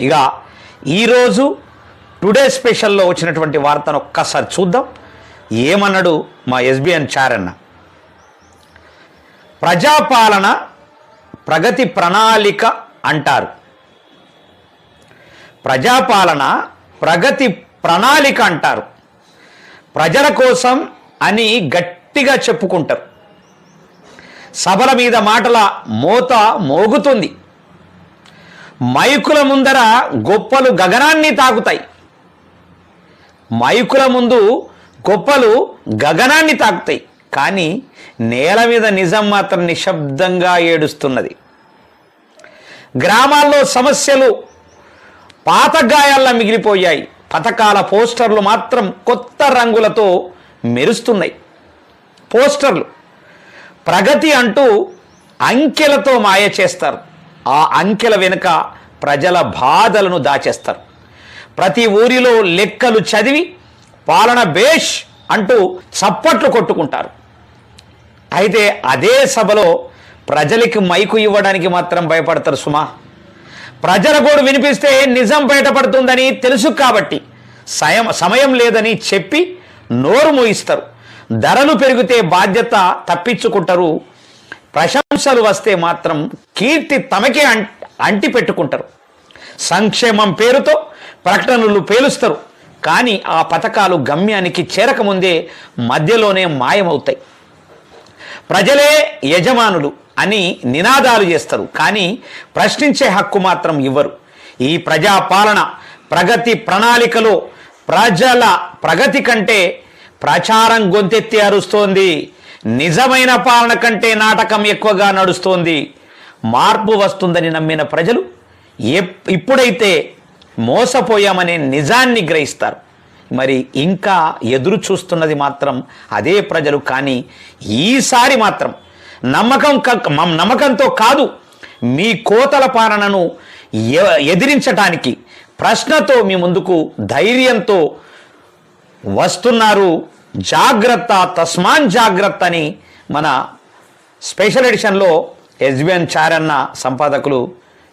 ఇక ఈరోజు టుడే స్పెషల్లో వచ్చినటువంటి వార్తను ఒక్కసారి చూద్దాం. ఏమన్నాడు మా ఎస్బిఎన్ చారన్న? ప్రజాపాలన ప్రగతి ప్రణాళిక అంటారు. ప్రజాపాలన ప్రగతి ప్రణాళిక అంటారు. ప్రజల కోసం అని గట్టిగా చెప్పుకుంటారు. సభల మీద మాటల మోత మోగుతుంది. మైకుల ముందర గొప్పలు గగనాన్ని తాకుతాయి. మైకుల ముందు గొప్పలు గగనాన్ని తాకుతాయి. కానీ నేల మీద నిజం మాత్రం నిశ్శబ్దంగా ఏడుస్తున్నది. గ్రామాల్లో సమస్యలు పాత గాయాల్లా మిగిలిపోయాయి. పథకాల పోస్టర్లు మాత్రం కొత్త రంగులతో మెరుస్తున్నాయి. పోస్టర్లు ప్రగతి అంటూ అంకెలతో మాయ చేస్తారు. ఆ అంకెల వెనుక ప్రజల బాధలను దాచేస్తారు. ప్రతి ఊరిలో లెక్కలు చదివి పాలన బేష్ అంటూ చప్పట్లు కొట్టుకుంటారు. అయితే అదే సభలో ప్రజలకి మైకు ఇవ్వడానికి మాత్రం భయపడతారు సుమా. ప్రజల గోడు వినిపిస్తే నిజం బయటపడుతుందని తెలుసు కాబట్టి సమయం లేదని చెప్పి నోరు మూయిస్తారు. ధరలు పెరిగితే బాధ్యత తప్పించుకుంటారు. ప్రశంసలు వస్తే మాత్రం కీర్తి తమకే అంటి పెట్టుకుంటారు. సంక్షేమం పేరుతో ప్రకటనలు పేలుస్తారు. కానీ ఆ పథకాలు గమ్యానికి చేరకముందే మధ్యలోనే మాయమవుతాయి. ప్రజలే యజమానులు అని నినాదాలు చేస్తారు. కానీ ప్రశ్నించే హక్కు మాత్రం ఇవ్వరు. ఈ ప్రజాపాలన ప్రగతి ప్రణాళికలో ప్రజల ప్రగతి కంటే ప్రచారం గొంతెత్తి అరుస్తోంది. నిజమైన పాలన కంటే నాటకం ఎక్కువగా నడుస్తోంది. మార్పు వస్తుందని నమ్మిన ప్రజలు ఇప్పుడైతే మోసపోయామనే నిజాన్ని గ్రహిస్తారు. మరి ఇంకా ఎదురు చూస్తున్నది మాత్రం అదే ప్రజలు. కానీ ఈసారి మాత్రం నమ్మకంతో కాదు, మీ కోతల పాలనను ఎదిరించటానికి ప్రశ్నతో మీ ముందుకు ధైర్యంతో వస్తున్నారు. జాగ్రత్త, తస్మాన్ జాగ్రత్త అని మన స్పెషల్ ఎడిషన్లో ఎస్బిఎన్ చారన్న సంపాదకులు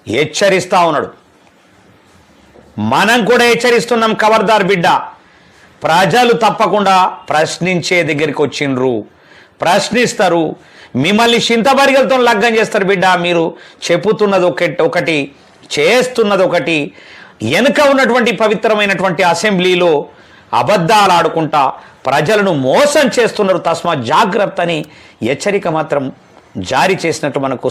హెచ్చరిస్తూ ఉన్నాడు. మనం కూడా హెచ్చరిస్తున్నాం. ఖబర్దార్ బిడ్డ, ప్రజలు తప్పకుండా ప్రశ్నించే దగ్గరికి వచ్చిండ్రు. ప్రశ్నిస్తారు. మిమ్మల్ని చింతబరిగలతో లగ్గం చేస్తారు బిడ్డ. మీరు చెప్పుతున్నది ఒకటి, చేస్తున్నది ఒకటి. వెనుక ఉన్నటువంటి పవిత్రమైనటువంటి అసెంబ్లీలో అబద్ధాలు ఆడుకుంటా ప్రజలను మోసం చేస్తున్నారు. తస్మాత్ జాగ్రత్త అని హెచ్చరిక మాత్రం జారీ చేసినట్టు మనకు